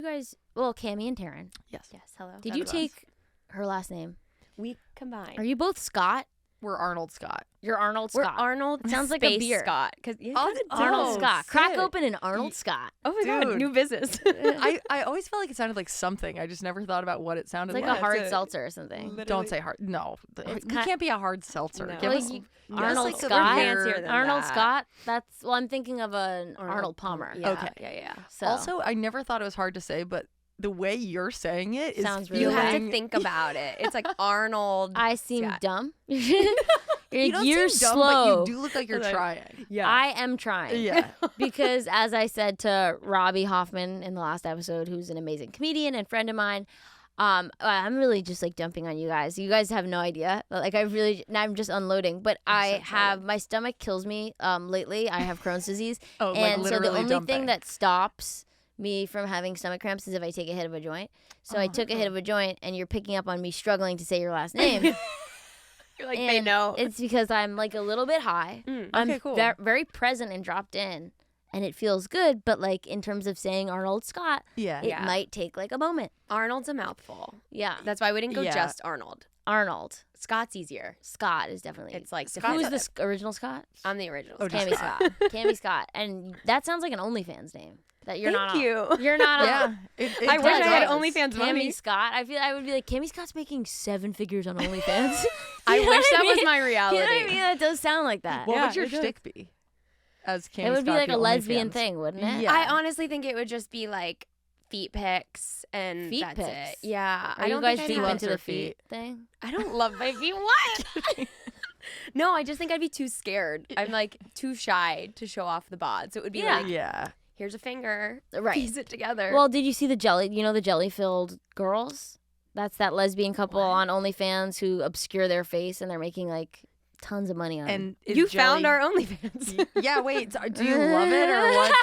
You guys, well, Cammie and Taryn. Yes. Hello. Did you take her last name? We combined. Are you both Scott? We're Arnold Scott. You're Arnold We're Scott. Arnold. It sounds like a beer. Scott. Because Arnold Scott. Sick. Crack open an Arnold Scott. Oh my god, Dude. new business. I always felt like it sounded like something. I just never thought about what it sounded It's like like. a hard seltzer or something. Don't say hard. No, we can't be a hard seltzer. No. Give Well, us Arnold like a Scott. fancier than Arnold that. Scott. That's I'm thinking of an Arnold Palmer. Yeah, Okay. Yeah. So Also, I never thought it was hard to say, but the way you're saying it is Sounds really You have feeling- to think about it. It's like Arnold. I seem Scott. dumb. You don't You're seem dumb, slow. but you do look like you're trying. Yeah. I am trying. Yeah. Because as I said to Robbie Hoffman in the last episode, who's an amazing comedian and friend of mine, I'm really just like dumping on you guys. You guys have no idea. Like I'm just unloading. But my stomach kills me lately. I have Crohn's disease. Oh, like and so the literally only dumping. thing that stops me from having stomach cramps is if I take a hit of a joint. So I took a hit of a joint, and you're picking up on me struggling to say your last name. You're like, And they know. It's because I'm like a little bit high. I'm okay, cool. very present and dropped in, and it feels good. But like in terms of saying Arnold Scott, Yeah. it might take like a moment. Arnold's a mouthful. Yeah, That's why we didn't go Yeah. just Arnold. Arnold Scott's easier. Scott is definitely. It's like Who's the original Scott? I'm the original. Oh, just Cammie Scott. Cammie Scott, and that sounds like an OnlyFans name. That you're Thank not. you. You're not. Yeah. I wish I had does. OnlyFans money. Cammie Scott. I feel I would be like Cammie Scott's making 7 figures on OnlyFans. I You know wish what that I was mean? my You reality. know what I mean? That does sound like that. What Yeah, would your it does. shtick be? As Cammie It would be Scott, like the a lesbian OnlyFans? thing, wouldn't it? Yeah. I honestly think it would just be like feet pics and Feet that's pics? it. Yeah. Are I you don't guys think I'd deep have- into the her feet feet. thing? I don't love my feet. What? No, I just think I'd be too scared. I'm like too shy to show off the bod. So it would be Yeah. like, Yeah. here's a finger. Right. Piece it together. Well, did you see the the jelly-filled girls? That's that lesbian couple on OnlyFans who obscure their face and they're making like tons of money on it. And is you jelly... found our OnlyFans. Yeah. Wait. Do you love it or what?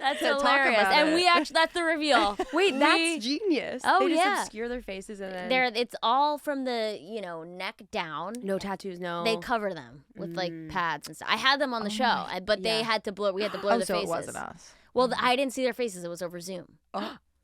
That's Talk hilarious. about And it. we actually that's the reveal. Wait, that's genius. Oh, they just yeah. obscure their faces and then It's all from the, neck down. no tattoos, no. They cover them with like pads and stuff. I had them on the show, but they had to blur. We had to blur Oh, the so faces. it wasn't us. Well, I didn't see their faces. It was over Zoom.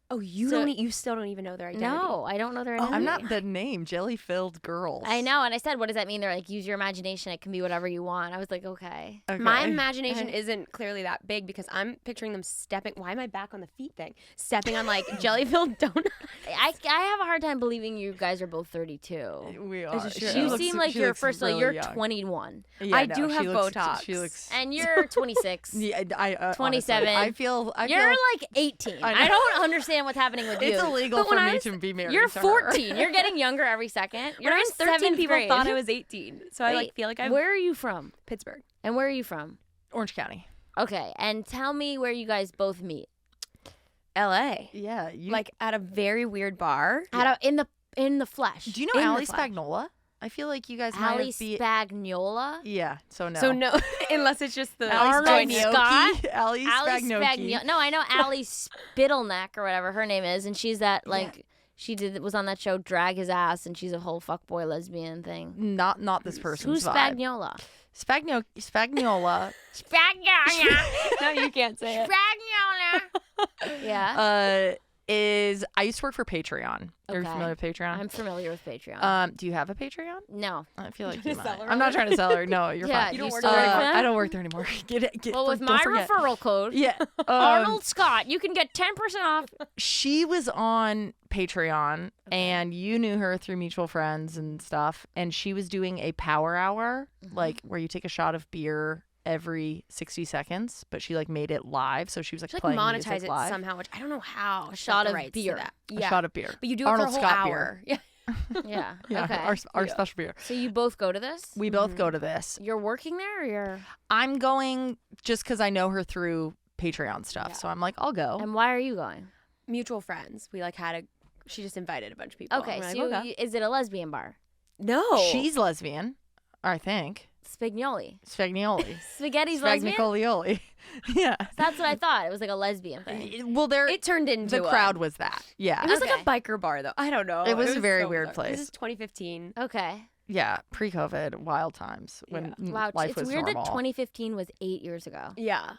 Oh, you So- you still don't even know their identity. No, I don't know their Oh, identity. I'm not the name. Jelly-filled girls. I know, and I said, "What does that mean?" They're like, "Use your imagination. It can be whatever you want." I was like, "Okay." Okay. My imagination isn't clearly that big because I'm picturing them stepping. Why am I back on the feet thing? Stepping on like jelly-filled donuts. I have a hard time believing you guys are both 32. We are. just She true. You looks- seem like she you're looks first of all, really you're young. 21, Yeah, I no, do she have looks- Botox. She looks. and you're 26. Yeah, I 27. honestly, I feel. You're like 18. I I, know. don't understand what's happening with you. It's illegal But when for I me was- to be married. You're to her. 14. You're getting younger every second. You're When I was in 13, seventh people grade. thought I was 18. So I like Wait, feel like I'm Where are you from? Pittsburgh. And where are you from? Orange County. Okay, and tell me where you guys both meet. LA. Yeah. You Like at a very weird bar. In the flesh. Do you know In the Ali flesh. Spagnola? I feel like you guys Ali might be. Spagnola? Yeah. So no. So no, unless it's just the Ali Arnold joint- Scott? Ali Ali Spagnoki. Spagnola. No, I know Ali Spittleneck or whatever her name is, and she's that like was on that show Drag His Ass, and she's a whole fuckboy lesbian thing. Not this person's Who's vibe. Spagnola? Spagnola. Spagnola. No, you can't say it. Spagnola. Yeah. Is I used to work for Patreon. Are you Okay. familiar with Patreon? I'm familiar with Patreon. Do you have a Patreon? No. I feel like trying you to sell might. her I'm not on trying to sell her. No, you're Yeah, fine. you don't work still there work for anymore? them? I don't work there anymore. Get Well, with don't my forget. referral code, Yeah. Arnold Scott, you can get 10% off. She was on Patreon, and you knew her through mutual friends and stuff. And she was doing a power hour, like where you take a shot of beer every 60 seconds, but she like made it live. So she was like Like playing monetize music it live. somew, which I don't know how. A shot the of rights to beer. that. A Yeah. shot of beer. But you do Arnold it for a whole Scott hour. beer. Yeah. Yeah. Yeah, Okay. our special beer. So you both go to this? We both go to this. You're working there, or you're? I'm going just because I know her through Patreon stuff. Yeah. So I'm like, I'll go. And why are you going? Mutual friends. We like had she just invited a bunch of people. Okay, We're so like, okay. is it a lesbian bar? No. She's lesbian, I think. Spagnoli. Spagnoli. Spaghetti's lesbian? Spagnicolioli. Yeah. That's what I thought. It was like a lesbian thing. Well, It turned into the crowd was that. Yeah. It was Okay. like a biker bar though. I don't know. It was a very so weird bizarre. place. This is 2015. Okay. Yeah. Pre-COVID, wild times when Wow. life It's was weird normal. that 2015 was 8 years ago. Yeah.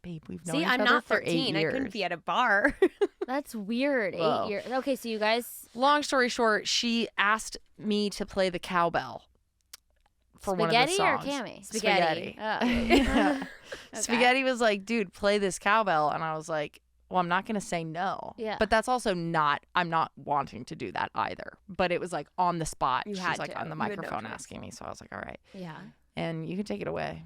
babe, we've known See, each I'm other not for 8 13. I years. couldn't be at a bar. That's weird. Whoa. 8 years. Okay, so you guys Long story short, she asked me to play the cowbell for one of the spaghetti or songs. Cammie? Spaghetti. Oh. Yeah. Okay. Spaghetti was like, dude, play this cowbell. And I was like, well, I'm not going to say no. Yeah. But that's also I'm not wanting to do that either. But it was like on the spot. You She's had like to. on the You had no microphone choice. asking me. So I was like, all right. Yeah. And you can take it away.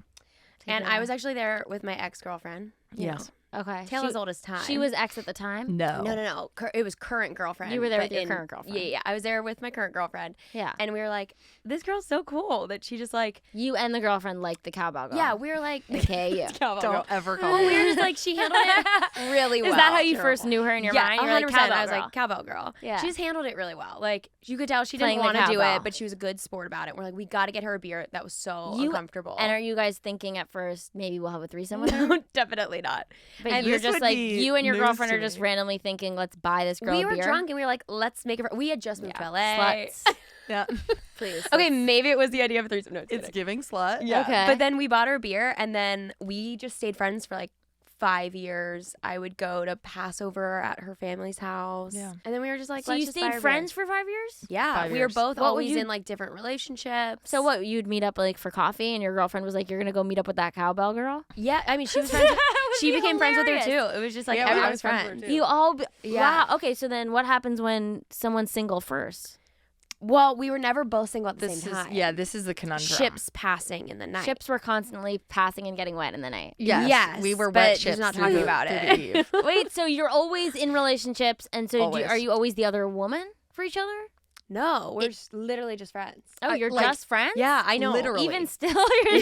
And I was actually there with my ex-girlfriend. You Yes. Okay. Tale as old as time. She was ex at the time? No. No. It was current girlfriend. You were there but with your current girlfriend. Yeah. I was there with my current girlfriend. Yeah. And we were like, this girl's so cool that she just like, You and the girlfriend liked the cowbell girl. yeah, we were like, Okay, you. Don't ever call well, me. we were just like, she handled it really well. Is that how you first knew her in your Yeah, mind? You were 100%. like, cowbell I was girl. like, cowbell girl. Yeah. She just handled it really well. Like, you could tell she Playing didn't the want to do cowbell. it, but she was a good sport about it. We're like, we got to get her a beer. That was so You- uncomfortable. And are you guys thinking at first maybe we'll have a threesome with her? No, definitely not. But And you're this just would like be you and your news girlfriend to are just me. randomly thinking, let's buy this girl We a were beer. drunk and we were like, let's make it. We had just moved to LA. Sluts. Yeah. Please. Okay, maybe it was the idea of a threesome. No, It's kidding. giving slut. Yeah. Okay. But then we bought her a beer and then we just stayed friends for like 5 years. I would go to Passover at her family's house. Yeah. And then we were just like, So let's you just buy stayed her friends beer. for 5 years? Yeah. 5 We years. were both What would always you- in like different relationships. So what, you'd meet up like for coffee and your girlfriend was like, you're going to go meet up with that cowbell girl? Yeah. I mean, she was friends with, That would she be became friends with her hilarious. too. It was just like Yeah, I everyone's was friends with friend. her, too. You all, Yeah. wow. Okay, so then what happens when someone's single first? Well, we were never both single at the This same is time. this is the conundrum. Ships passing in the night. Ships were constantly passing and getting wet in the night. Yes, we were but wet just ships not through talking the- about through it. the eve. Wait, so you're always in relationships, and so Always. are you always the other woman for each other? No, we're literally just friends. Oh, you're like- just friends? Yeah, I know. Literally. Even still, you're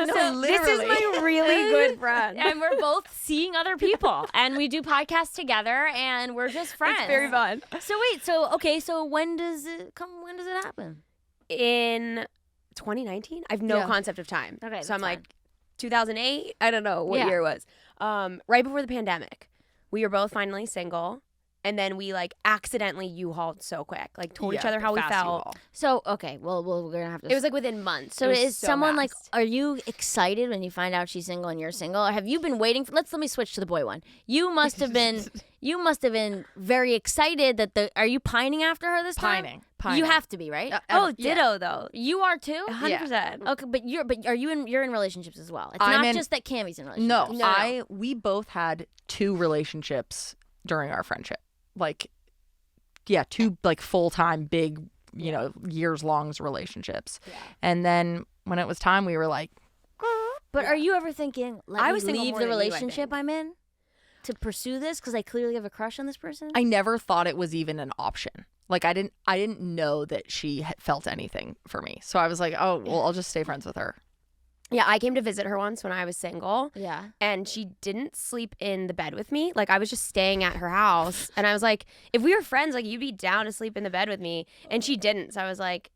so This is my really good friend. and we're both seeing other people, and we do podcasts together, and we're just friends. It's very fun. So wait, so when does it come? When does it happen? In 2019, I have no Yeah. concept of time. Okay, so I'm that's like 2008. I don't know what Yeah. year it was. Right before the pandemic, we were both finally single, and then we like accidentally U-hauled so quick, like told each other how we fast felt. U-Haul. So okay, well we're gonna have to. It was like within months. So It was is someone like, fast. are you excited when you find out she's single and you're single, or have you been waiting for? Let me switch to the boy one. You must have been. You must have been very excited that the. Are you pining after her this time? Pining. You have to be, right? Oh, yeah. ditto though. You are too. 100%. Okay, but are you in? You're in relationships as well. It's I'm not in- just that Cammie's in relationships. No, we both had 2 relationships during our friendship. Like, yeah, 2 like full-time big, years long relationships. Yeah. And then when it was time, we were like, But are you ever thinking, let I me was single leave more the than you, I relationship think. I'm in to pursue this because I clearly have a crush on this person? I never thought it was even an option. Like I didn't know that she had felt anything for me. So I was like, oh, well, I'll just stay friends with her. Yeah, I came to visit her once when I was single. Yeah. And she didn't sleep in the bed with me. Like I was just staying at her house, and I was like, if we were friends, like you'd be down to sleep in the bed with me, and she didn't. So I was like,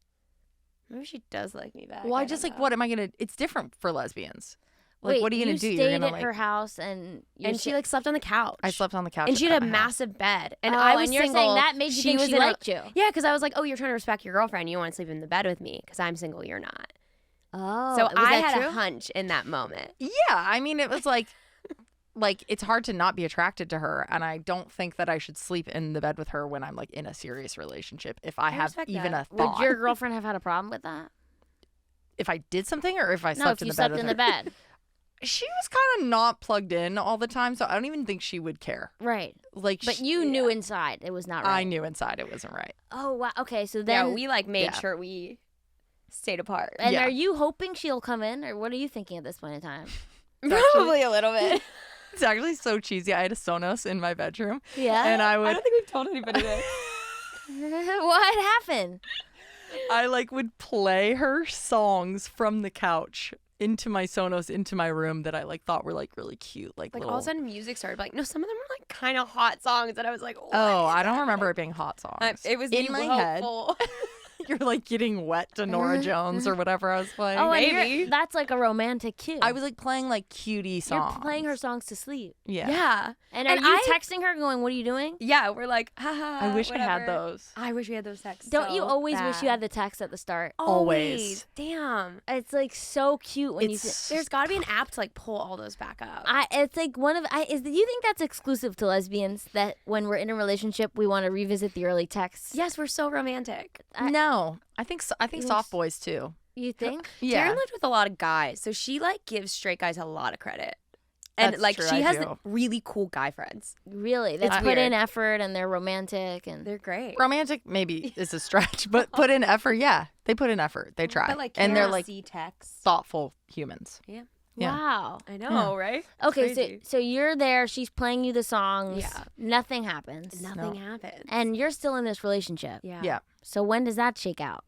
maybe she does like me back. Well, I don't just like, know. what am I gonna? It's different for lesbians. Like, Wait, what are you gonna do? You You're stayed gonna at like. her house and And she like slept on the couch. I slept on the couch. and she at had a my house. massive bed, and Oh, I was and you're single. saying that made you think was she in a- liked you. Yeah, because I was like, oh, you're trying to respect your girlfriend. You want to sleep in the bed with me because I'm single. You're not. Oh, So was I that had true? a hunch in that moment. Yeah, I mean, it was like it's hard to not be attracted to her, and I don't think that I should sleep in the bed with her when I'm like in a serious relationship. If I have respect even that. a Would thought, your girlfriend have had a problem with that? if I did something, or if I No, slept if in you the bed slept with in her. the bed. She was kind of not plugged in all the time, so I don't even think she would care. Right. Like, But you knew inside it was not right. I knew inside it wasn't right. Oh, wow. Okay, so Yeah, then. we like made yeah. sure we stayed apart. and Yeah. are you hoping she'll come in, or what are you thinking at this point in time? Probably a little bit. It's actually so cheesy. I had a Sonos in my bedroom, Yeah. and I would, think we've told anybody this. What happened? I like would play her songs from the couch into my Sonos into my room that I like thought were like really cute, like Like little. all of a sudden, music started. Like, no, some of them were like kind of hot songs, and I was like, what Oh, is I don't that? remember it being hot songs. It was in my head. hopeful. You're like getting wet to Nora Jones or whatever I was playing. Oh, and Maybe. that's like a romantic cue. I was like playing like cutie songs. You're playing her songs to sleep. Yeah. Yeah. And are you texting her going, what are you doing? Yeah, we're like, haha. I wish I had whatever. those. I wish we had those texts. Don't you so always wish you bad. had the text at the start? Always. Damn. It's like so cute when you say, There's got to be an app to like pull all those back up. it's like do you think that's exclusive to lesbians that when we're in a relationship we want to revisit the early texts? Yes, we're so romantic. No, I think soft boys too. You think? Yeah. Taryn lived with a lot of guys, so she like gives straight guys a lot of credit. And That's like true, she I has do. really cool guy friends. Really? They It's put in weird. effort and they're romantic and They're great. Romantic maybe is a stretch, but put in effort. Yeah, they put in effort. They try, But like, and they're like see texts. thoughtful humans. Yeah. Yeah. wow. I know, right? Okay, Crazy. so you're there, she's playing you the songs. Yeah. Nothing happens. Nothing happens. And you're still in this relationship. yeah. Yeah. So when does that shake out?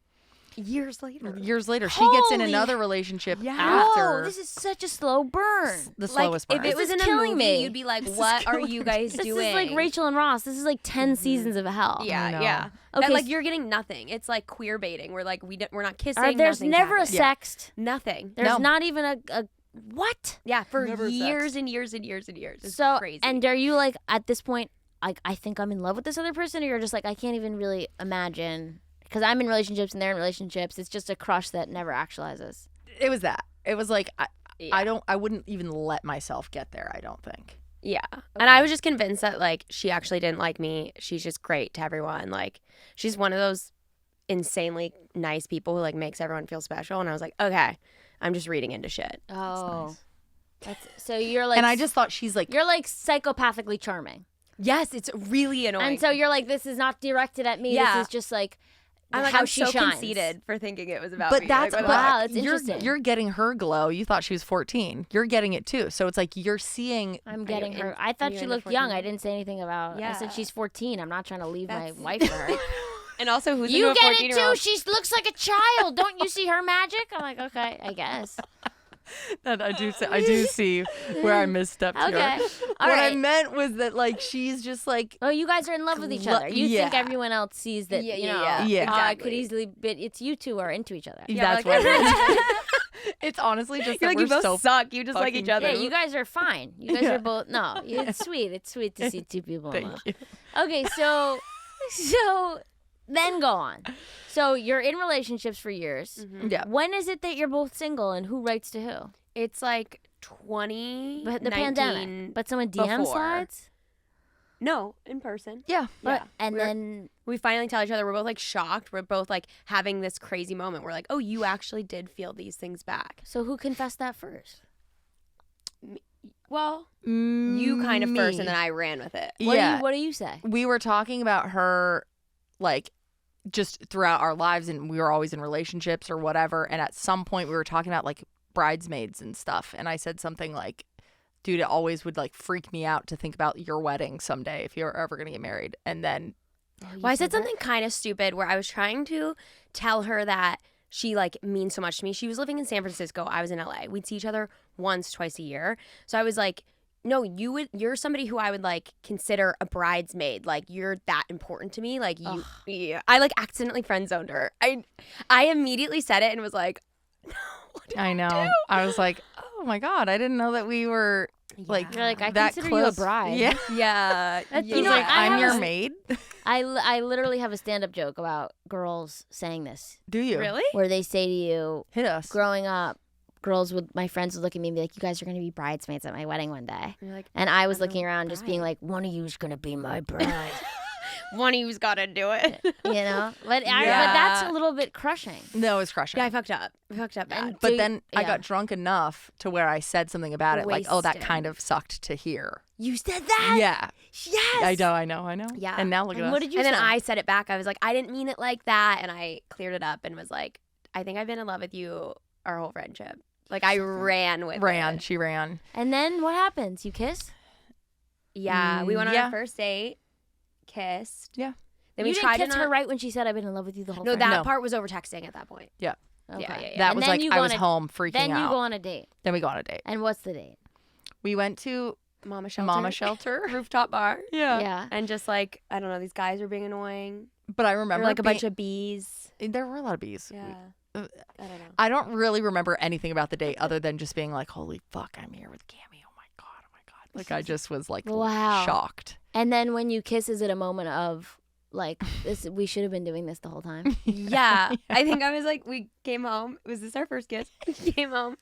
Years later. Years later, she gets in Holy- another relationship Yeah. after Whoa, this is such a slow burn. the Like slowest if burn. it was is in a killing movie, me. you'd be like, This is "What are killing you me. guys This doing?" is like Rachel and Ross. This is like 10 seasons of hell. I Yeah, know. yeah. Okay, That, like you're getting nothing. It's like queer baiting. We're like we're not kissing. There's nothing's never a happening. sext. Nothing. There's No. not even a what? Yeah, for Never years sex. and years and years and years. It's So crazy. and are you like at this point like I think I'm in love with this other person, or you're just like I can't even really imagine because I'm in relationships and they're in relationships. It's just a crush that never actualizes. It was that. It was like Yeah. I wouldn't even let myself get there. I don't think. Yeah. And I was just convinced that like she actually didn't like me. She's just great to everyone. Like she's one of those insanely nice people who like makes everyone feel special. And I was like, okay, I'm just reading into shit. Oh, nice. So you're like, And I just thought she's like, you're like psychopathically charming, Yes, it's really annoying. and so you're like, this is not directed at me. Yeah. This is just like I'm like, how I'm she so shines. conceited for thinking it was about but me. that's like, but what the wow, heck? that's you're interesting. you're getting her glow. You thought she was 14. You're getting it too. So it's like you're seeing. I'm getting you her. in- I are thought you she into looked young. 14? I didn't say anything about. I Yeah. said she's 14. I'm not trying to leave That's- my wife for her. And also, who's You into a get it too. 14-year-old? She looks like a child. Don't you see her magic? I'm like, okay, I guess. That I do see where I misstepped Okay, here. all What I right. meant was that like she's just like Oh, you guys are in love with each Glo- other. You think yeah. everyone else sees that. Yeah, you yeah, know, yeah. Yeah. It Exactly. could easily be. It's you two are into each other. Yeah, that's like- what it is. It's honestly just You're that like, you we're both so suck. You just like fucking each other. Yeah, you guys are fine. You guys Yeah. are both. No, it's sweet. It's sweet to see two people in love. Thank you. Okay, so then go on. So you're in relationships for years. Mhm. Yeah. When is it that you're both single, and who writes to who? It's like 20. But the pandemic. But someone DM before. slides. No, in person. Yeah. But Yeah. and We're- then We finally tell each other, we're both like shocked. We're both like having this crazy moment. We're like, oh, you actually did feel these things back. so who confessed that first? Well, you kind of first, and Me. then I ran with it. Yeah. What do you say? We were talking about her like just throughout our lives, and we were always in relationships or whatever, and at some point we were talking about like bridesmaids and stuff, and I said something like, dude, it always would like freak me out to think about your wedding someday if you're ever gonna get married. And then Well, I said something kind of stupid where I was trying to tell her that she like means so much to me. She was living in San Francisco. I was in LA. We'd see each other once, twice a year. So I was like, no, you're somebody who I would like consider a bridesmaid. Like you're that important to me. Like you, yeah. I like accidentally friend zoned her. I immediately said it and was like, no, what did I know I was like, oh my god, I didn't know that we were like You're like, I that consider close. you a bride. Yeah. Yeah. That's- yeah. you know like, what, I I'm have your a- maid. I literally have a stand-up joke about girls saying this, Do you Really? where they say to you, hit us? growing up, my friends would look at me and be like, you guys are going to be bridesmaids at my wedding one day. You're like, And I was I'm a looking around just being bride. like, one of you is going to be my bride. one of you's got to do it. You know? But but Yeah. that's a little bit crushing. No, it's crushing. Yeah, I fucked up. I fucked up bad. And But do- then I yeah. got drunk enough to where I said something about it, like, oh, that Wasted. kind of sucked to hear. You said that? Yeah. Yes. I know. Yeah. And now look at And us. what did you And say? then I said it back. I was like, I didn't mean it like that. And I cleared it up and was like, I think I've been in love with you our whole friendship. Like I ran with it. She ran. And then what happens? You kiss? Yeah. We went on Yeah. our first date, kissed. Yeah. Then you we didn't tried kiss to her not... right when she said, I've been in love with you the whole No, time? that No. part was over texting at that point. Okay. yeah. That And was then like you I go was on a- home freaking Then you out. go on a date. Then we go on a date. And what's the date? We went to Mama shelter. Mama Shelter. Rooftop bar. Yeah. Yeah. And just like, I don't know, these guys were being annoying. But I Or remember like a bunch of bees. There were a lot of bees. Yeah. I don't know. I don't really remember anything about the date other than just being like, holy fuck, I'm here with Cammie. Oh my God. Oh my God. Like I just was like Wow. shocked. And then when you kiss, is it a moment of like this? We should have been doing this the whole time. Yeah. I think I was like, we came home. Was this our first kiss? We came home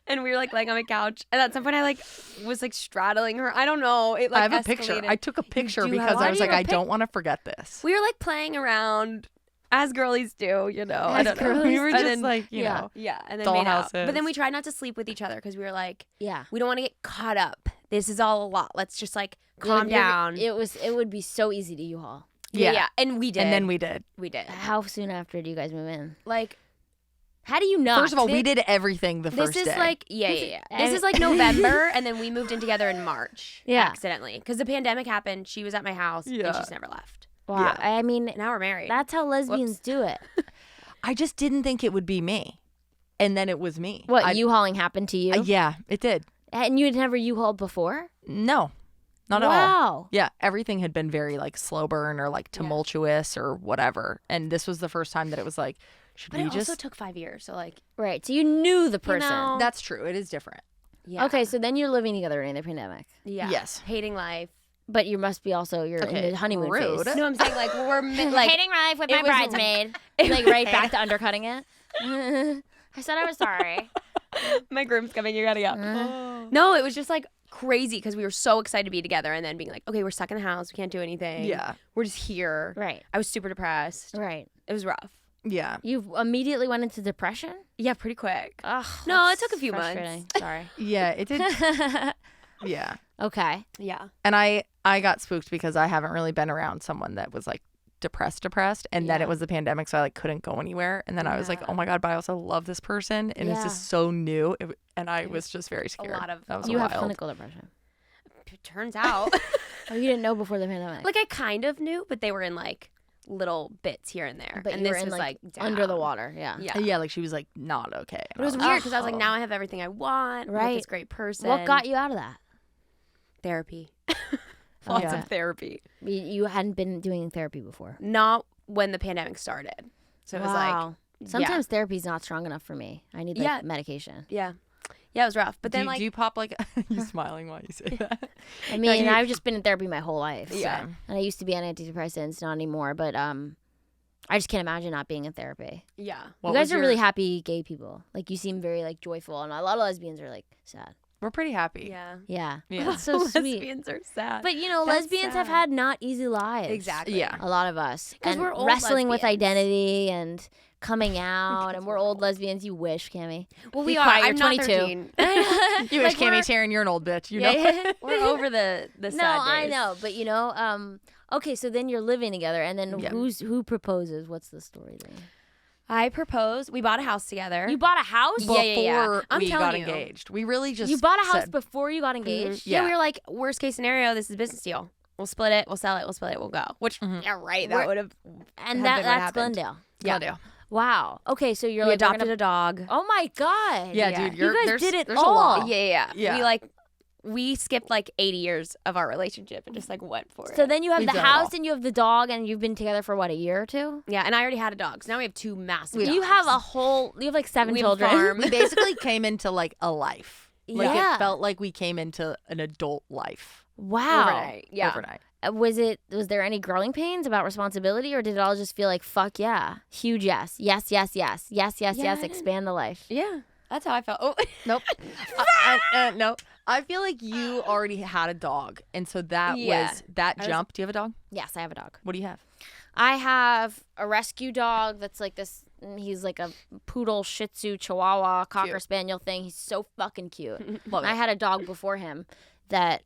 and we were like laying on my couch. And at some point I like was like straddling her. I don't know. It like I have a escalated. picture. I took a picture do because have- I why was do like, you I have a don't want to forget this. We were like playing around as girlies do, you know. I As don't know. girlies We were And just then- like, you yeah. know. Yeah, and then doll made out. houses. But then we tried not to sleep with each other because we were like, Yeah. we don't want to get caught up. This is all a lot. Let's just like calm You're- down. It would be so easy to U-Haul. Yeah. And we did. And then we did. we did. How soon after do you guys move in? Like How do you not? First of all, we did everything the first this is day. like yeah. I- This is like November, and then we moved in together in March. Yeah. Accidentally, because the pandemic happened. She was at my house, and Yeah. she's never left. Wow. Yeah. I mean, Now we're married. that's how lesbians do it. I just didn't think it would be me. And then it was me. What, U-Hauling happened to you? Yeah, it did. And you had never U-Hauled before? No, not at all. Wow. Yeah, everything had been very like slow burn or like tumultuous or whatever. And this was the first time that it was like, should but we it just... also took 5 years. So like, Right. So you knew the person. know, That's true. It is different. yeah. Okay, so then you're living together during the pandemic. Yeah. Yes. Hating life. But you must be also, you're Okay, in the honeymoon rude. phase. No, I'm saying like we're like hating my life with it my was- bridesmaid. Like right back to undercutting it. I said I was sorry. my groom's coming. You gotta go. Uh-huh. No, it was just like crazy because we were so excited to be together, and then being like, okay, we're stuck in the house. We can't do anything. Yeah. We're just here. Right. I was super depressed. Right. It was rough. Yeah. You immediately went into depression? Yeah, pretty quick. Ugh, No, that's it took a few frustrating. Sorry. Yeah, it did. Yeah. Okay. Yeah. And I got spooked because I haven't really been around someone that was like depressed. And then Yeah. it was the pandemic, so I like couldn't go anywhere. And then I was like, Yeah. oh my God, but I also love this person. And it's Yeah. just so new. And I was just very scared. lot of- that was You have wild. clinical depression. It turns out, Oh, you didn't know before the pandemic. like I kind of knew, but they were in like little bits here and there. But and you were this in was like under the down. water. Yeah. Yeah. Yeah, like she was like not okay. And But it was I weird because I was like, oh. now I have everything I want. I'm with Right. this great person. What got you out of that? therapy? Lots Yeah. of therapy. You hadn't been doing therapy before. Not when the pandemic started. So it was Wow. like, Sometimes therapy's not strong enough for me. I need like Yeah. medication. yeah, it was rough. But do, then you- like, do you pop like you smiling while you say that? I mean, you- I've just been in therapy my whole life. Yeah. Same. And I used to be on antidepressants, not anymore. But I just can't imagine not being in therapy. yeah, What you guys was are your- really happy gay people. Like you seem very like joyful, and a lot of lesbians are like sad. We're pretty happy. yeah. Yeah, Yeah. that's so sweet. Lesbians are sad. But you know, That's lesbians have sad. had not easy lives. Exactly. Yeah. A lot of us, 'Cause and we're old wrestling with lesbians. identity and coming out, and Because we're we're old old. lesbians. You wish, Cammie. Well, Be we are. quiet, I'm you're not 22. 13. You wish Like, we're- Cammie Taryn, you're an old bitch. You know. Yeah. We're over the sad No, I days. know, but you know, okay, so then you're living together, and then Yeah. who proposes? What's the story then? I proposed. We bought a house together. You bought a house? Yeah, yeah, yeah. Before I'm we telling got you. engaged, we really just You bought a house said, before you got engaged? Yeah, Yeah. we were like, worst case scenario, this is a business deal. We'll split it. We'll sell it. We'll split it. We'll go. Which, yeah, right. That We're- would have. And Have that been what that's happened. Glendale. Yeah. Glendale. Wow. Okay, so you're We like we're adopted gonna- a dog. Oh my god. Yeah, Yeah. dude, You guys there's, did it there's all. a lot. Yeah. Yeah. We skipped like 80 years of our relationship and just like went for it. So then you have We've the done it house all. and you have the dog and you've been together for what, a year or two? yeah, and I already had a dog. So now we have two massive dogs. You have like 7 We have a children. farm. We basically came into like a life. Like Yeah. it felt like we came into an adult life Wow. overnight. Yeah. overnight. Was there any growing pains about responsibility, or did it all just feel like fuck yeah, huge yes, yes, yes, yes, yes, yes, Yeah, yes, I expand the life? Yeah. That's how I felt. Oh. Nope. No. I feel like you already had a dog, and so that Yeah. was that I was- jump. Do you have a dog? Yes, I have a dog. What do you have? I have a rescue dog that's like this. He's like a poodle, Shih Tzu, Chihuahua, Cocker Cute. Spaniel thing. He's so fucking cute. Love I it. had a dog before him that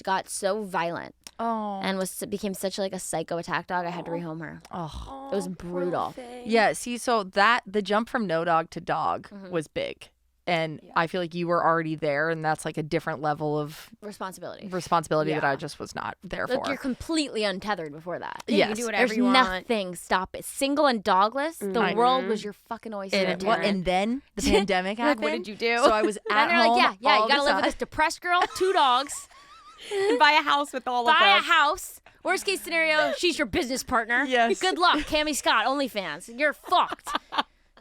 got so violent Oh. and became such like a psycho attack dog. I had to rehome her. Oh. It was brutal. Yeah. See, so the jump from no dog to dog was big, and I feel like you were already there, and that's like a different level of Responsibility. responsibility that Yeah. I just was not there Look, for. you're completely untethered before that. Yeah, you Yes. can do whatever There's you want. nothing stop it. Single and dogless, the Mhm. world was your fucking oyster. and, Taryn. and then the pandemic Like, happened. what did you do? So I was then at they're home. like, yeah, all you gotta the live with time. this depressed girl, 2 dogs, buy a house with all of buy a them. house Worst case scenario, she's your business partner. Yes. Good luck, Cammie Scott, OnlyFans. You're fucked.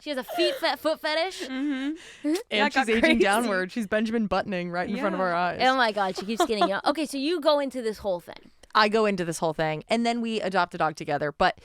She has a foot fetish. And That she's got aging crazy. downward. She's Benjamin Buttoning right in front of our eyes. Oh my God, she keeps getting young. Okay, so you go into this whole thing. I go into this whole thing, and then we adopt a dog together. But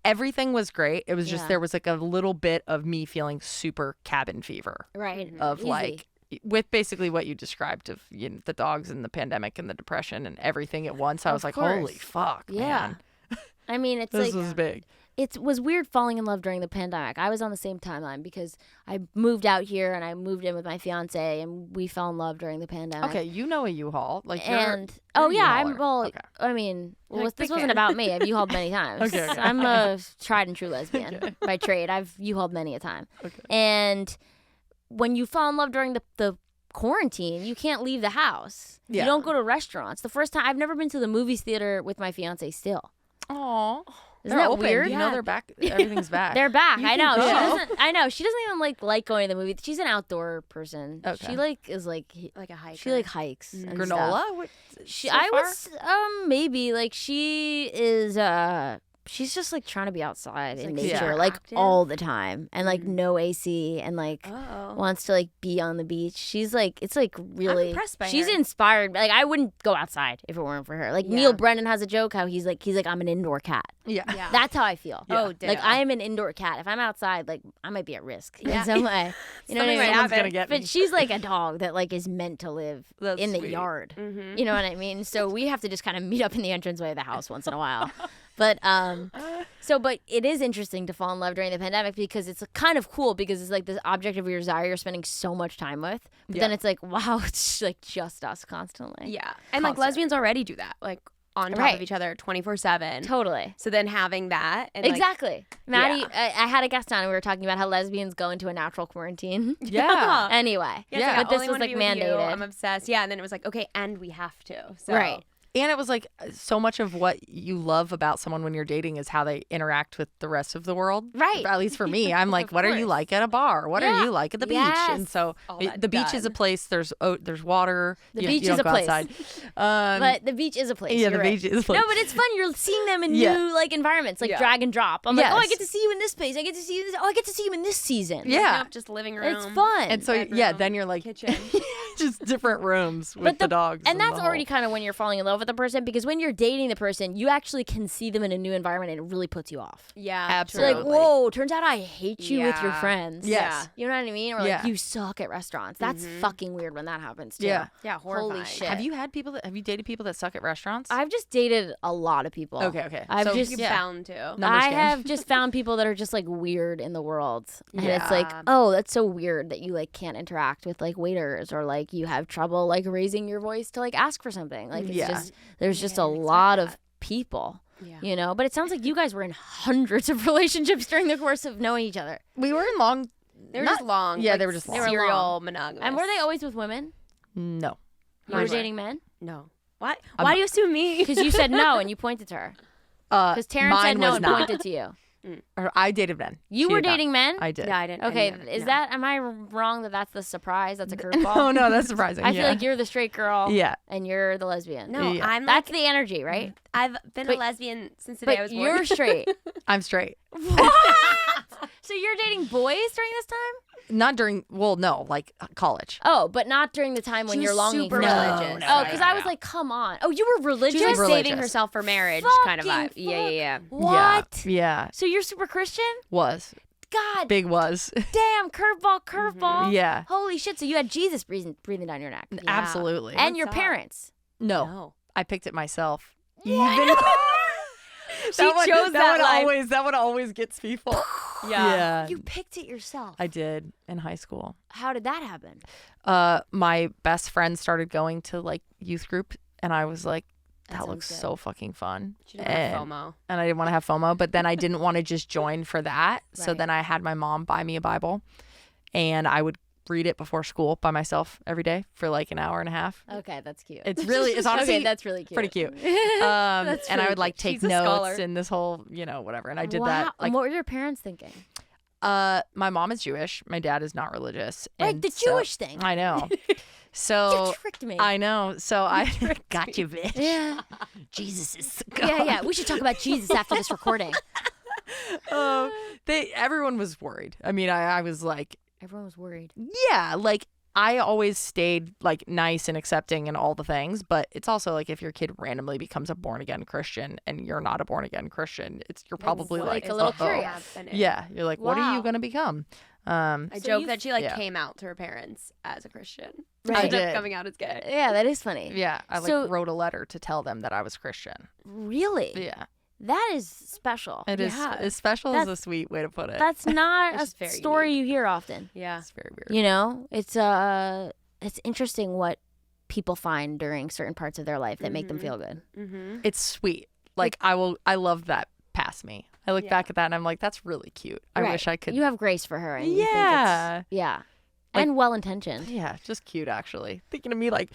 everything was great. It was just there was like a little bit of me feeling super cabin fever. Right. Of Easy. like, with basically what you described of the dogs and the pandemic and the depression and everything at once. I was like, course. holy fuck, Yeah. man. I mean, it's This like was big. it was weird falling in love during the pandemic. I was on the same timeline because I moved out here and I moved in with my fiance and we fell in love during the pandemic. Okay, you know a U-Haul. Like, you're And a I'm U-Hauler. well. Okay. I mean, well, Like, this big wasn't fan. about me. I've U-hauled many times. Okay. I'm a tried and true lesbian by trade. I've U-hauled many a time. Okay. And when you fall in love during the quarantine, you can't leave the house. Yeah. You don't go to restaurants. The first time I've never been to the movies theater with my fiance still. Aw. Isn't They're that open. weird? You know they're back. Everything's back. They're back. You I can know. She go. doesn't. I know. She doesn't even like going to the movie. She's an outdoor person. Okay. She like is like Like a hiker. she like hikes. And stuff. Granola? What, She, so I far? was maybe like she is she's just like trying to be outside in like nature super like active. all the time and like no AC and like Oh. wants to like be on the beach. She's like it's like really impressed by she's her. inspired. Like I wouldn't go outside if it weren't for her. Like Yeah. Neil Brennan has a joke how he's like I'm an indoor cat. Yeah. Yeah. That's how I feel. Yeah. Oh, Like ditto. I am an indoor cat. If I'm outside, like I might be at risk Yeah. in some way. You know what I Something mean? might Someone's happen. gonna get me. But she's like a dog that like is meant to live That's in the sweet. yard. Mm-hmm. You know what I mean? So we have to just kind of meet up in the entranceway of the house once in a while. But but it is interesting to fall in love during the pandemic because it's kind of cool because it's like this object of your desire you're spending so much time with. But then Yeah. it's like, wow, it's like just us constantly. Yeah. And like Constant. lesbians already do that. Like on top Right. of each other 24/7. Totally. So then having that and like, Exactly. Maddie, Yeah. I had a guest on and we were talking about how lesbians go into a natural quarantine. Yeah. Anyway. Yeah, it's Yeah. like, I But this only was wanna like be with you. mandated. I'm obsessed. Yeah, and then it was like, okay, and we have to. So. Right. And it was like so much of what you love about someone when you're dating is how they interact with the rest of the world. Right. At least for me, I'm like, Of what are you course. like at a bar? What Yeah. are you like at the beach? Yes. And so All that the beach is a done. place. There's water. The you, beach you is don't a go place. outside. But the beach is a place. yeah, You're the right. beach is a place. No, but it's fun. You're seeing them in Yeah. new like environments, like Yeah. drag and drop. I'm like, oh, I Yes. get to see you in this place. I get to see you. In this. Oh, I get to see you in this season. Yeah. Nope, just living room. It's fun. And so bedroom, yeah, then you're like kitchen. just different rooms with But the dogs. and that's the already whole- kind of when you're falling in love with the person because when you're dating the person, you actually can see them in a new environment and it really puts you off. Yeah. Absolutely. You're like, whoa, turns out I hate you with your Yeah. friends. Yes. You know what I mean? Or Yeah. like, you suck at restaurants. That's fucking weird when that happens, too. Yeah. Yeah, horrifying. Holy shit. Have you dated people that suck at restaurants? I've just dated a lot of people. Okay. I've So just- You're yeah. bound to. Numbers I game. have just found people that are just like weird in the world. And it's like, Yeah. oh, that's so weird that you like can't interact with like waiters or like you have trouble like raising your voice to like ask for something. Like it's Yeah. just there's just Yeah, a I didn't expect lot that. of people, Yeah. you know. But it sounds like you guys were in hundreds of relationships during the course of knowing each other. We were in long. They were not- just long. yeah, like, they were just long. serial long. monogamous. And were they always with women? No. You Mine were were. dating men? No. What? Why do you assume me? Because you said no and you pointed to her. Because Taryn mine said no was and not. pointed to you. Or I dated men. You She were did not. dating men? I did. Yeah, I didn't. Okay, I didn't, no. am I wrong that that's the surprise? That's a curveball? Oh no, that's surprising. I yeah. feel like you're the straight girl. Yeah. And you're the lesbian. No, Yeah. I'm like, That's the energy, right? I've been But- a lesbian since the day I But was born. you're straight. I'm straight. What? So you're dating boys during this time? Not during. Well, no, like college. Oh, but not during the time when She you're was longing super for religious. Oh, because I was like, come on. Oh, you were religious? She was like saving religious. herself for marriage kind of vibe. Fucking Yeah, yeah, fuck. What? Yeah. So you're super Christian? Was God big was. damn, curveball. Yeah. Holy shit. So you had Jesus breathing down your neck. Absolutely. And your What's up? parents. no, No. I picked it myself. Even She chose that life. That one always gets people. Yeah. You picked it yourself. I did in high school. How did that happen? My best friend started going to like youth group, and I was like, That that looks sounds good. so fucking fun. She didn't have FOMO. And I didn't want to have FOMO, but then I didn't want to just join for that. So Right. then I had my mom buy me a Bible, and I would read it before school by myself every day for like an hour and a half. Okay, that's cute. It's honestly okay, that's really cute. pretty cute. That's And I really would like cute. take She's a notes scholar. and this whole, whatever. And I did wow. that. Like, What were your parents thinking? my mom is Jewish. My dad is not religious. Right, and the so- Jewish thing. I know. So You tricked me. I know. So I got you, bitch. Yeah. Jesus is Yeah. We should talk about Jesus after this recording. Everyone was worried. I mean, I was like, Everyone was worried. yeah, like I always stayed like nice and accepting and all the things, but it's also like if your kid randomly becomes a born again Christian and you're not a born again Christian, you're probably like a little uh-oh. curious. Yeah, you're like, what are you Wow. gonna become? I So joke you- that she yeah. came out to her parents as a Christian. Right. Ended I up did. coming out as gay. Yeah, that is funny. Yeah, I like So- wrote a letter to tell them that I was Christian. Really? Yeah, That is special. it is. Yeah. As special as a That's- sweet way to put it. That's not It's a just very story you hear often. Yeah. It's very weird. You know, it's interesting what people find during certain parts of their life that make them Mhm. feel good. Mm-hmm. It's sweet. Like I love that past me. I look Yeah. back at that and I'm like, that's really cute. I Right. wish I could. You have grace for her. And you think Yeah. it's, yeah. Like- And well intentioned. Yeah, just cute actually. Thinking of me like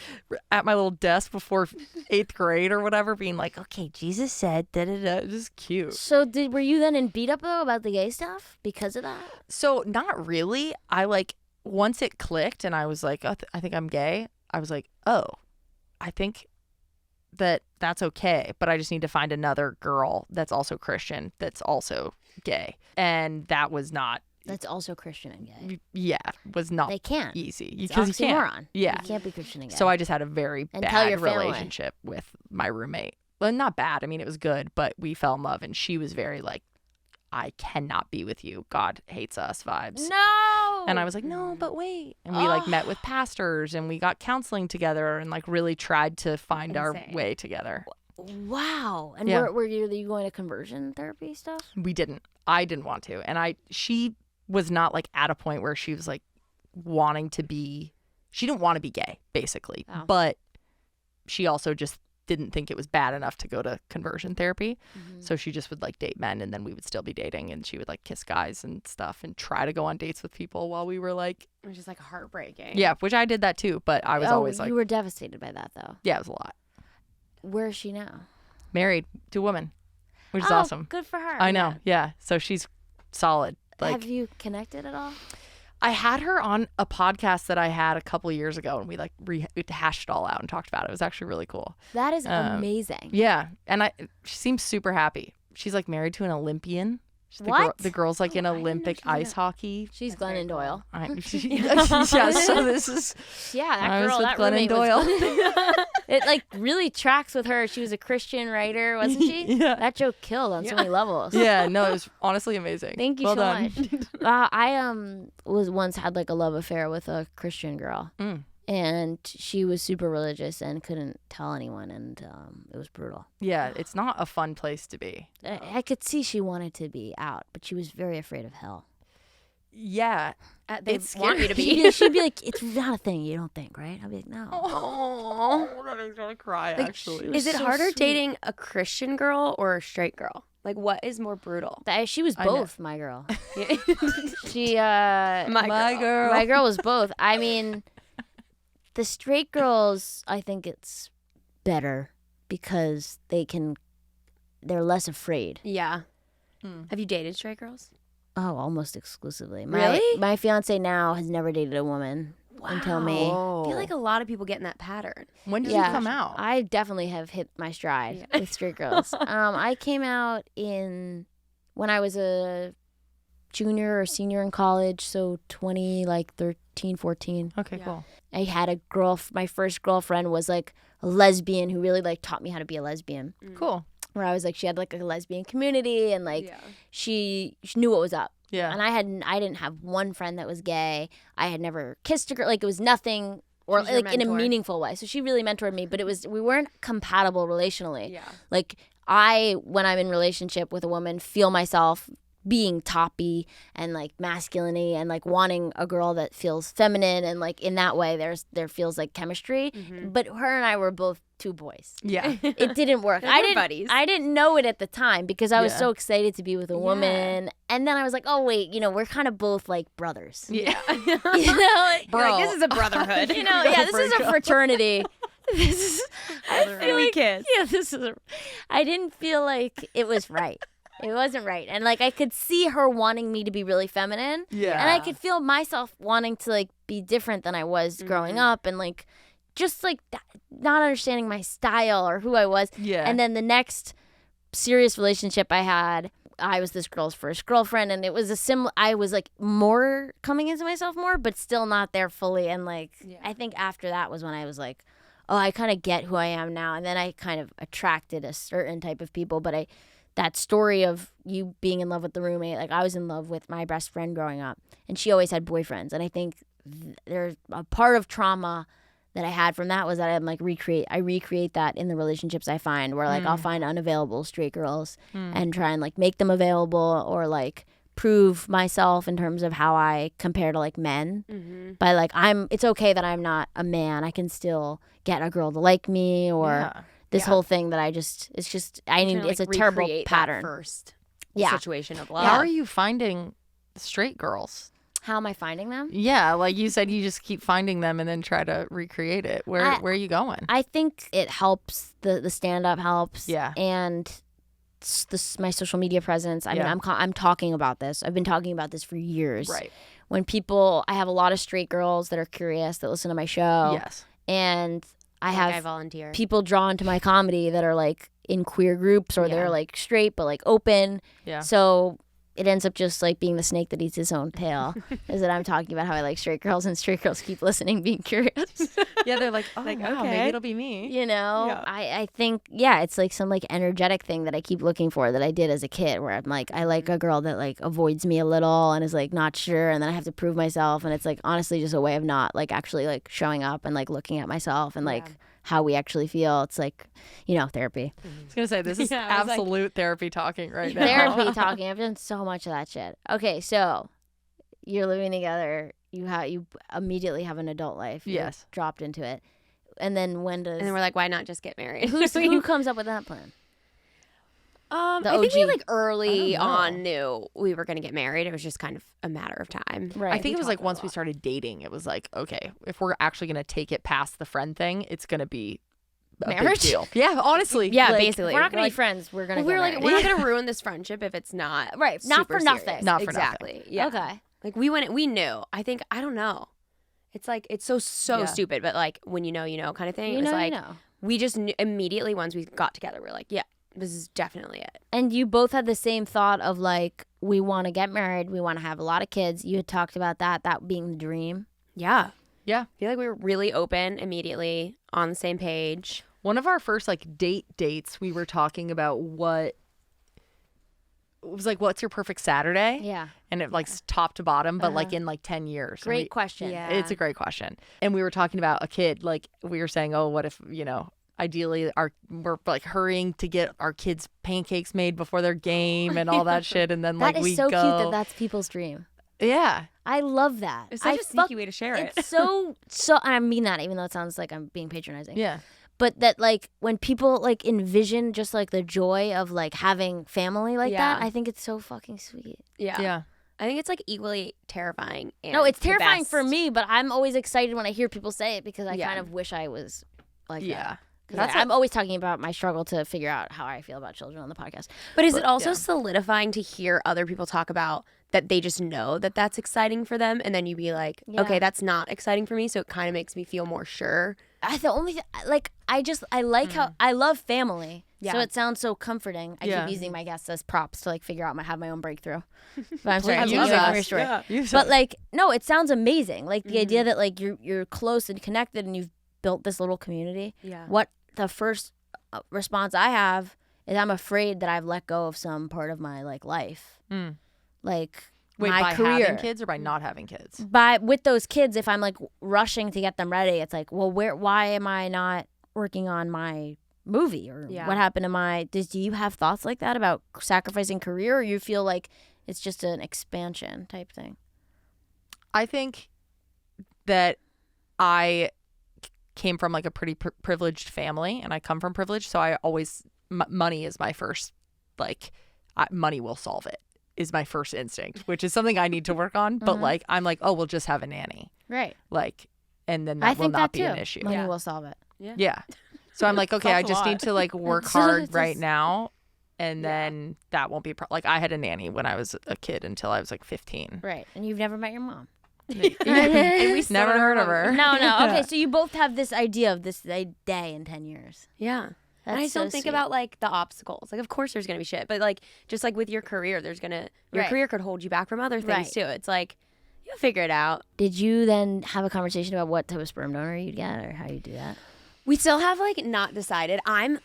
at my little desk before 8th grade or whatever, being like, okay, Jesus said da da da. Just cute. So were you then in beat up though about the gay stuff because of that? So not really. I like once it clicked and I was like, oh, I think I'm gay. I was like, oh, I think that's okay, but I just need to find another girl that's also Christian that's also gay, and that was not. That's also Christian and gay. Yeah, was not They can't. easy It's because you can't. oxymoron. Yeah. You can't be Christian and gay. So I just had a very And tell your bad family. relationship with my roommate. Well, not bad. I mean, it was good, but we fell in love, and she was very like, I cannot be with you. God hates us vibes. No. And I was like, no, but wait. And we like met with pastors and we got counseling together and like really tried to find our Insane. way together. Wow. And Yeah. were you going to conversion therapy stuff? We didn't. I didn't want to. And she was not like at a point where she was like wanting to be, she didn't want to be gay, basically. Oh. But she also just didn't think it was bad enough to go to conversion therapy. So she just would like date men and then we would still be dating and she would like kiss guys and stuff and try to go on dates with people while we were like, Which is like heartbreaking. yeah, which I did that too. But I was always like, you were devastated by that though. yeah, it was a lot. Where is she now? Married to a woman, which is Oh, awesome. Good for her. I know. Yeah. So she's solid. Like Have you connected at all? I had her on a podcast that I had a couple years ago and we like we hashed it all out and talked about it. It was actually really cool. That is amazing. Yeah. And she seems super happy. She's like married to an Olympian. What? The girl's like in I didn't know Olympic she was ice hockey. She's That's very Glennon Doyle. Yeah, so this is Yeah, that I was girl, with that Glennon roommate Doyle. it like really tracks with her. She was a Christian writer, wasn't she? Yeah. That joke killed on so many levels. Yeah, no, it was honestly amazing. Thank you well so done. much. I was once had like a love affair with a Christian girl, Mm. and she was super religious and couldn't tell anyone, and it was brutal. Yeah, it's not a fun place to be. I could see she wanted to be out, but she was very afraid of hell. Yeah. They It's want you to She'd be. she'd be like, "It's not a thing you don't think, right?" I'd be like, "No." Oh, I'm gonna cry. Like, Actually, she was Is it so harder sweet. dating a Christian girl or a straight girl? Like, what is more brutal? She was I know. both, my girl. My She my girl. My girl was both. I mean, the straight girls, I think it's better because they're less afraid. Yeah. Hmm. Have you dated straight girls? Oh, almost exclusively. Really? My fiance now has never dated a woman until me. I feel like a lot of people get in that pattern. When did Yeah. you come out? I definitely have hit my stride with straight girls. I came out when I was a junior or senior in college, so 13, 14. Okay, Yeah. cool. I had a girl. My first girlfriend was like a lesbian who really like taught me how to be a lesbian. Cool. Where I was like, she had like a lesbian community and like Yeah. she knew what was up. Yeah. And I didn't have one friend that was gay. I had never kissed a girl. Like it was nothing, or She's your like in a mentor. meaningful way. So she really mentored me, but we weren't compatible relationally. Yeah. Like when I'm in relationship with a woman, feel myself being toppy and like masculine and like wanting a girl that feels feminine, and like in that way there feels like chemistry. But her and I were both two boys. Yeah. It didn't work. They're good buddies. I didn't know it at the time because I was Yeah. so excited to be with a woman, and then I was like, oh wait, we're kind of both like brothers. Yeah. You know, You're like, this is a brotherhood. yeah, this is a fraternity. This is. I feel we like, kiss. yeah, this is. I didn't feel like it was right. It wasn't right. And like I could see her wanting me to be really feminine. Yeah. And I could feel myself wanting to like be different than I was growing up and like just like not understanding my style or who I was. Yeah. And then the next serious relationship I had, I was this girl's first girlfriend, and it was I was like more coming into myself more, but still not there fully. And like I think after that was when I was like, oh, I kind of get who I am now. And then I kind of attracted a certain type of people. But that story of you being in love with the roommate, like I was in love with my best friend growing up, and she always had boyfriends. And I think there's a part of trauma that I had from that was that I'm like I recreate that in the relationships I find, where like I'll find unavailable straight girls and try and like make them available, or like prove myself in terms of how I compare to like men. By like it's okay that I'm not a man. I can still get a girl to like me, or this whole thing that it's a terrible pattern. First Yeah. situation of love. How are you finding straight girls? How am I finding them? Yeah, like you said, you just keep finding them and then try to recreate it. Where are you going? I think it helps. The stand up helps. Yeah. And my social media presence. I mean, I'm talking about this. I've been talking about this for years. Right. When I have a lot of straight girls that are curious that listen to my show. Yes. And I have volunteer. people drawn to my comedy that are like in queer groups, or they're like straight but like open. Yeah. So it ends up just like being the snake that eats its own tail. Is that I'm talking about how I like straight girls, and straight girls keep listening, being curious. Yeah, they're like, oh, Like, wow, okay. maybe it'll be me. You know, Yeah. I think, it's like some like energetic thing that I keep looking for that I did as a kid, where I'm like, I like a girl that like avoids me a little and is like not sure, and then I have to prove myself, and it's like honestly just a way of not like actually like showing up and like looking at myself and like how we actually feel. It's like, therapy. I was going to say, this is Yeah, I was like- absolute therapy talking right now. Therapy talking. I've done so much of that shit. Okay, so you're living together. You immediately have an adult life. You're Yes. dropped into it. And then And then we're like, why not just get married? who comes up with that plan? The I think we OG. like early I don't know. on knew we were going to get married. It was just kind of a matter of time. Right. I think we it was talked like about once a we lot. started dating, it was like, okay, if we're actually going to take it past the friend thing, it's going to be a Marriage? big deal. Yeah, honestly. Yeah, like, basically. If we're not going to Like- be friends. We're going to Well, we were like, married. we're not going to ruin this friendship if it's not Right, not super for nothing. serious. Not for nothing. exactly. Yeah. Okay. Like we knew. I think I don't know. It's like it's so Yeah. stupid, but like when you know kind of thing. You It was know, like you know. we just knew immediately once we got together. We're like, yeah, this is definitely it. And you both had the same thought of like, we want to get married. We want to have a lot of kids. You had talked about that being the dream. Yeah. Yeah. I feel like we were really open immediately, on the same page. One of our first like dates, we were talking about it was like, what's your perfect Saturday? Yeah. And it like top to bottom, but like in like 10 years. And Great question. Yeah. It's a great question. And we were talking about a kid, like we were saying, oh, what if, ideally we're like hurrying to get our kids pancakes made before their game and all that shit. And then That like is we so go. cute that that's people's dream. Yeah. I love that. It's such I a sneaky way to share it. It's so, and I mean that even though it sounds like I'm being patronizing. Yeah. But that like when people like envision just like the joy of like having family like Yeah. that, I think it's so fucking sweet. Yeah. Yeah. I think it's like equally terrifying. And No, it's the terrifying for best. me, but I'm always excited when I hear people say it because I Yeah. kind of wish I was like Yeah. that. 'Cause That's I'm always talking about my struggle to figure out how I feel about children on the podcast. But is it also yeah. solidifying to hear other people talk about that they just know that that's exciting for them, and then you be like, Yeah. okay, that's not exciting for me, so it kind of makes me feel more sure. The only I like how I love family. So Yeah. it sounds so comforting. I Yeah. keep using my guests as props to like figure out have my own breakthrough. But I'm sorry, Please I'm use taking away from us. your story. Yeah. Use But us. like, no, it sounds amazing. Like the idea that like you're close and connected and you've built this little community. Yeah. What the first response I have is I'm afraid that I've let go of some part of my like life, Mm. like Wait, my by career. having kids or by not having kids? But with those kids, if I'm like rushing to get them ready, it's like, well, why am I not working on my movie or Yeah. what happened to do you have thoughts like that about sacrificing career, or you feel like it's just an expansion type thing? I think that I came from like a pretty privileged family, and I come from privilege, so I always money is my first money will solve it is my first instinct, which is something I need to work on. But like I'm like, oh, we'll just have a nanny, Right. like, and then I that will think not that be too. an issue. Money Yeah. will solve it. Yeah. So I'm like, okay, I Solves a just lot. need to like work It's hard just- right now and then that won't be a problem. Like I had a nanny when I was a kid until I was like 15. Right. And you've never met your mom. And we never heard of her. No. Okay, so you both have this idea of this day in 10 years. Yeah. And I don't think about like the obstacles. Like, of course there's going to be shit, but like, just like with your career, your career could hold you back from other things too. It's like, you'll figure it out. Did you then have a conversation about what type of sperm donor you'd get or how you do that? We still have like not decided. I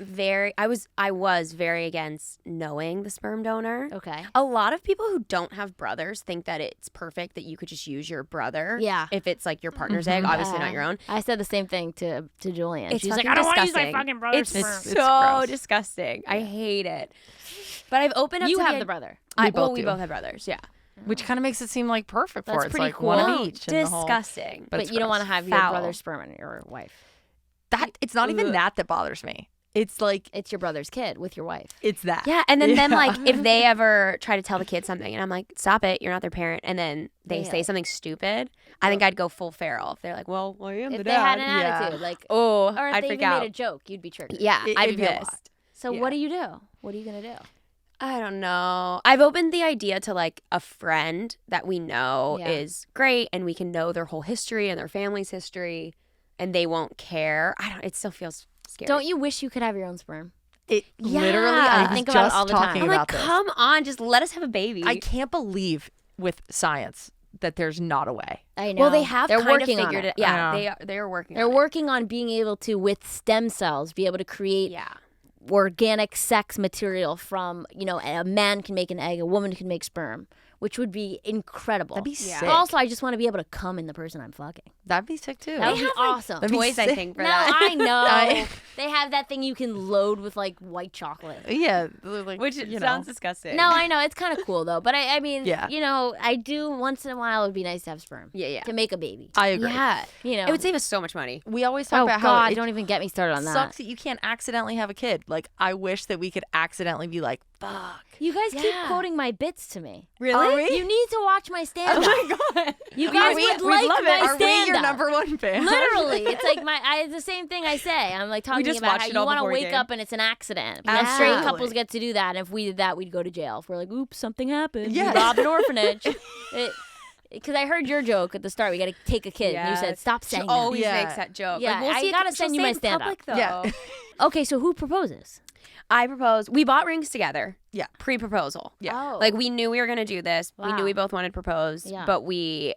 was very against knowing the sperm donor. Okay. A lot of people who don't have brothers think that it's perfect that you could just use your brother. Yeah. If it's like your partner's egg, obviously not your own. I said the same thing to Julian. It's She's like, fucking I don't want to use disgusting. my fucking brother's It's sperm. so gross. disgusting. I hate it. But I've opened up You to have the brother. We both both have brothers, yeah. Which kind of makes it seem like perfect for That's it. It's pretty like cool. one No, of each. and the whole- disgusting. But it's you don't want to gross. have your Foul. brother's sperm on your wife. That. It's not even that bothers me. It's like It's your brother's kid with your wife. it's that. Yeah, and then like if they ever try to tell the kid something and I'm like, stop it, you're not their parent, and then they say something stupid, I think I'd go full feral. If they're like, well, I am the If they dad. had an attitude, like, or or if I'd they freak even out. made a joke, you'd be triggered. Yeah, I'd it'd be be a lot. pissed. So Yeah. what do you do? What are you gonna do? I don't know. I've opened the idea to like a friend that we know is great and we can know their whole history and their family's history and they won't care. It still feels scary. Don't you wish you could have your own sperm? Literally, I I was think about it just all the time. talking I'm like, about this. come on, just let us have a baby. I can't believe with science that there's not a way. I know. well, they have They're kind working of on figured it. it. Yeah, I know. they are working They're on working on being able to, with stem cells, be able to create it. Yeah. organic sex material from, a man can make an egg, a woman can make sperm, which would be incredible. That'd be Yeah. sick. But also, I just want to be able to come in the person I'm fucking. That'd be sick too. That would be have, like, awesome. That'd be Toys, I sick. think, for No, that. I know. I- They have that thing you can load with like white chocolate. Yeah, like, Which you sounds know. disgusting. No, I know. It's kind of cool though. But I mean, Yeah. I do once in a while, it would be nice to have sperm. Yeah. To make a baby. I agree. Yeah. It It would save us so much money. We always talk Oh, about God, how it don't even get me started on that. sucks that you can't accidentally have a kid. Like, I wish that we could accidentally be like, fuck. You guys keep Yeah. quoting my bits to me. Really? Are we? You need to watch my stand-up. God. You guys we would love like it. my Are we stand-up. your number one fan? Literally, it's like it's the same thing I say. I'm like talking just about watched how it you all want to before we wake came. up and it's an accident. Yeah. And straight Absolutely. couples get to do that. And if we did that, we'd go to jail. If we're like, oops, something happened. Yeah. We robbed an orphanage. Because I heard your joke at the start. We got to take a kid. And you Yeah. said, stop She saying always Yeah. makes that joke. Yeah, Like, we'll I see gotta she'll send you say my it in stand-up. public, though. Yeah. that. Okay, so who proposes? I proposed. We bought rings together. Yeah. Pre-proposal. Yeah. Oh. Like we knew we were gonna do this. We Wow. knew we both wanted to propose, Yeah. but we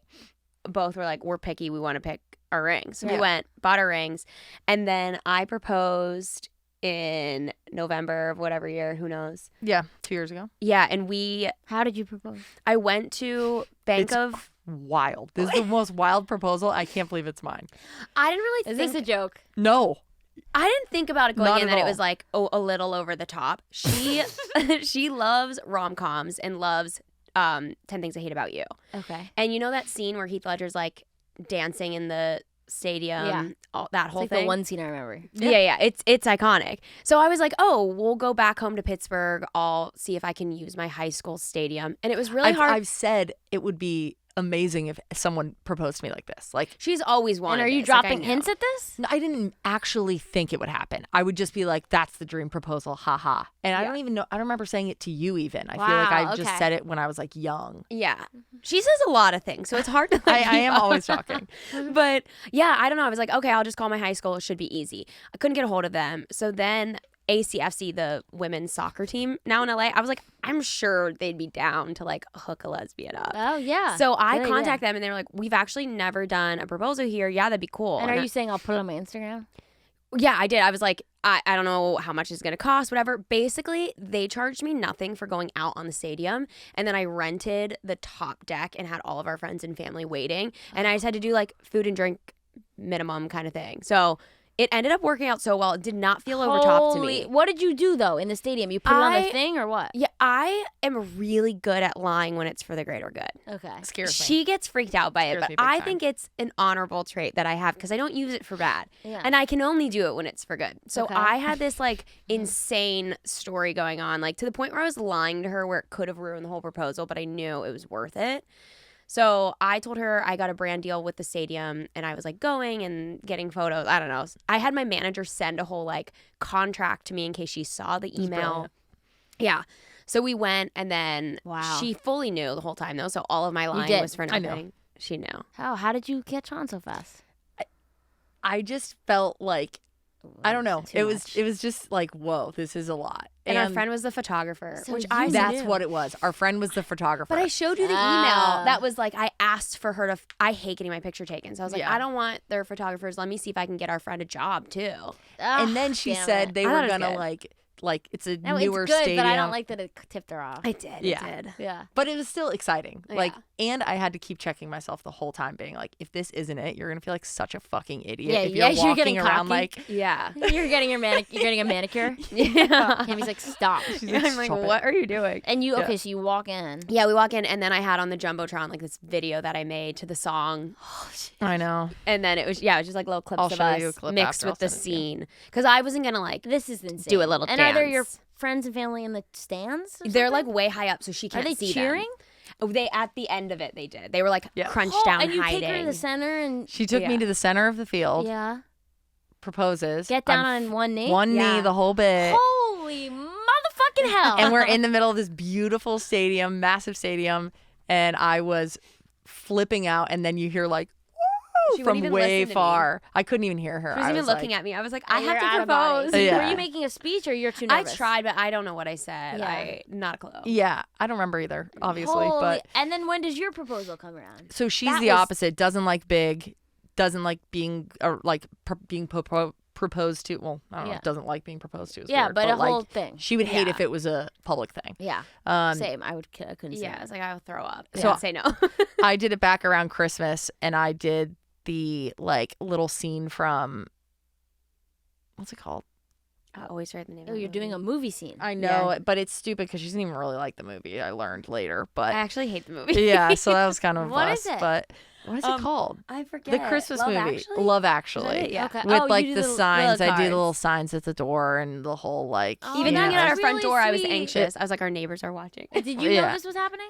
both were like, we're picky. We want to pick our rings. So we Yeah. went, bought our rings, and then I proposed in November of whatever year. Who knows? Yeah, 2 years ago. Yeah, and How did you propose? I went to Bank It's of. Wild. This is the most wild proposal. I can't believe it's mine. I didn't really Is think. this a joke? No. I didn't think about it going Not in at that it all. was like a little over the top. She she loves rom-coms and loves 10 Things I Hate About You. Okay. And you know that scene where Heath Ledger's like dancing in the stadium, Yeah. that It's whole like thing. the one scene I remember. Yeah, it's iconic. So I was like, oh, we'll go back home to Pittsburgh. I'll see if I can use my high school stadium. And it was really hard. I've said it would be amazing if someone proposed to me like this. Like, She's always wanted. And are you this. Like, I dropping know. hints at this? I didn't actually think it would happen. I would just be like, that's the dream proposal, haha. And I Yeah. don't even know, I don't remember saying it to you even. I feel like Wow, I just okay. said it when I was like young. Yeah, she says a lot of things, so it's hard to. Like, I keep am up. always talking. But yeah, I don't know. I was like, okay, I'll just call my high school. It should be easy. I couldn't get a hold of them. So then ACFC, the women's soccer team now in LA, I was like, I'm sure they'd be down to like hook a lesbian up. Oh, yeah. So I Good idea. contact them and they were like, we've actually never done a proposal here. Yeah, that'd be cool. And And are you saying I'll put it on my Instagram? Yeah, I did. I was like, I don't know how much it's going to cost, whatever. Basically, they charged me nothing for going out on the stadium. And then I rented the top deck and had all of our friends and family waiting. And I just had to do like food and drink minimum kind of thing. So it ended up working out so well. It did not feel over top to me. What did you do, though, in the stadium? You put it on the thing or what? Yeah, I am really good at lying when it's for the greater good. Okay. Scares me. She gets freaked out by it, Scares but me big I time. think it's an honorable trait that I have because I don't use it for bad. Yeah. And I can only do it when it's for good. So Okay. I had this like insane story going on, like to the point where I was lying to her where it could have ruined the whole proposal, but I knew it was worth it. So I told her I got a brand deal with the stadium and I was like going and getting photos. I don't know. I had my manager send a whole like contract to me in case she saw the email. brilliant. Yeah. So we went, and then Wow. she fully knew the whole time, though. So all of my lying did. was for I know. nothing. She knew. How did you catch on so fast? I just felt like, I don't know. Too It much. was just like, whoa, this is a lot. And our friend was the photographer, So which you I knew. That's knew. what it was. Our friend was the photographer. But I showed you the Ah. email that was like, I asked for her to. I hate getting my picture taken, so I was like, Yeah. I don't want their photographers. Let me see if I can get our friend a job too. And then she said they I were thought it was gonna good. like it's a No, newer it's good, stadium. but I don't like that it tipped her off. I did. Yeah. It did. Yeah. But it was still exciting. Like, Yeah. and I had to keep checking myself the whole time, being like, if this isn't it, you're gonna feel like such a fucking idiot Yeah, if yeah, you're you're walking getting around cocky. like. Yeah. You're getting you're getting a manicure. Yeah. Cammie's like, stop. She's like, I'm like, "Stop it." what are you doing? And you Yeah. okay? So you walk in. Yeah, we walk in, and then I had on the jumbotron like this video that I made to the song, I know. and then it was just like little clips I'll of show you a us clip mixed after. I'll with the send it to you. scene, because I wasn't gonna like. This is insane. Do a little And are there your dance. friends and family in the stands? or They're like something? way high up, so she Are can't they see cheering? them. Oh, they at the end of it, they did. They were like Yeah. crunched Oh, down, and you hiding. take her to the center and She took me Yeah. to the center of the field, yeah, proposes. get down I'm on one knee. one knee Yeah. the whole bit. Holy motherfucking hell! And we're in the middle of this beautiful stadium, massive stadium, and I was flipping out, and then you hear like woo She from wouldn't even way listen to me. far. I couldn't even hear her. She wasn't even looking at me. I was like, I You're have out to of body. propose. So Yeah. Were you making a speech or you're too I nervous? tried, but I don't know what I said. Yeah. Not a clue. Yeah, I don't remember either, obviously, Holy- but and then when does your proposal come around? so she's That the was- opposite. Doesn't like big, doesn't like being being proposed to. Well, I don't know. Yeah. Doesn't like being proposed to. Is Yeah, weird, but a like, whole thing. she would hate Yeah. if it was a public thing. Yeah, Um, same. I couldn't say Yeah, I that. was like, I'll throw up. So- So say no. I did it back around Christmas, and I did the like little scene from what's it called? I always write the name. Oh, you're doing a movie scene. I know, but it's stupid because she doesn't even really like the movie. I learned later, I but actually hate the movie. yeah, so that was kind of a What bust. is it? But what is it called? I forget. The Christmas Love movie, Actually? Love Is that Actually. it? Yeah. Okay. With Oh, like you the do signs, I do the little cards. signs at the door and the whole like. Oh, Even yeah. knocking on our That's front really door, I was sweet. anxious. I was like, our neighbors are watching. Did you Yeah. know this was happening?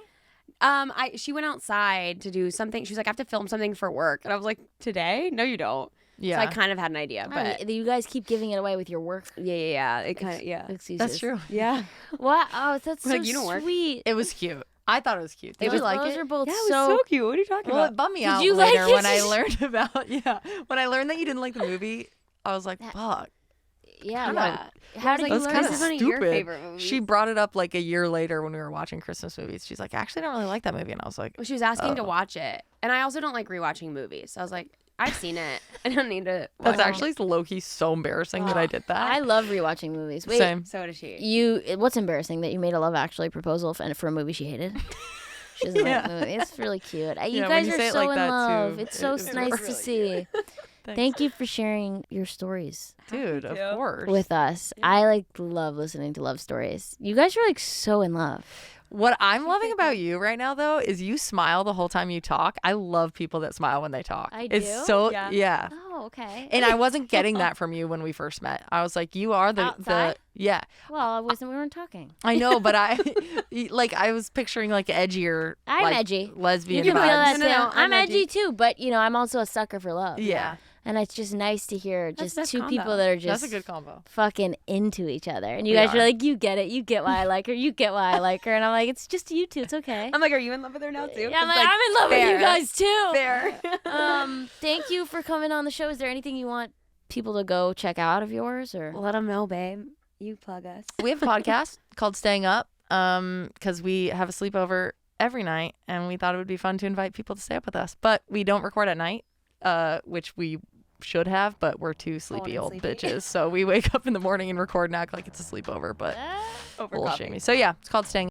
She went outside to do something. She was like, I have to film something for work, and I was like, today? No, you don't. Yeah, So I kind of had an idea, but You guys keep giving it away with your work yeah. It kind of excuses. that's true. Yeah. Wow. Oh, that's so Like, you don't work. sweet. It was cute. I thought it was cute. Did you like those it? are both Yeah, it was so. so cute. What are you talking Well, about? it bummed me Did out you like later it? when I learned about when I learned that you didn't like the movie. I was like, fuck. Yeah. Kinda- What? How did like, you That's learn kind this of is one that? of your stupid. favorite movies. She brought it up like a year later when we were watching Christmas movies. She's like, actually, I don't really like that movie, and I was like, Well, she was asking to Oh. watch it, and I also don't like rewatching movies. So I was like, I've seen it. I don't need to. that's watch it. actually low key so embarrassing that I did that. I love rewatching movies. Wait, Same. So does she. what's embarrassing that you made a Love Actually proposal for a movie she hated? She doesn't like the movie. It's really cute. You Yeah, when guys you are say it so like in that, love. too, It's so it's nice to really see. Thank you for sharing your stories Dude, of too. course. with us. I love listening to love stories. You guys are so in love. What I'm loving about you right now, though, is you smile the whole time you talk. I love people that smile when they talk. I It's do? so Yeah. Oh, okay. And I wasn't getting that from you when we first met. I was like, you are the Outside? yeah. Well, we weren't talking. I know, but I I was picturing like edgier. I'm like, edgy. lesbian You can feel vibes. that No, too. no, no, I'm I'm edgy edgy. too, but I'm also a sucker for love. Yeah, And it's just nice to hear That's just the best two combo. people that are just that's a good combo. fucking into each other. And you We guys are are. like, you get it. You get why I like her. You get why I like her. And I'm like, it's just you two. It's okay. I'm like, are you in love with her now too? Yeah, I'm It's like, I'm in love with you fair. guys too. Fair. Thank you for coming on the show. Is there anything you want people to go check out of yours or? Let them know, babe. You plug us. We have a podcast called Staying Up because we have a sleepover every night, and we thought it would be fun to invite people to stay up with us. But we don't record at night, which we should have, but we're two sleepy and old sleepy. bitches. So we wake up in the morning and record and act like it's a sleepover, but Over a little coffee. shamey. So yeah, it's called Staying Up.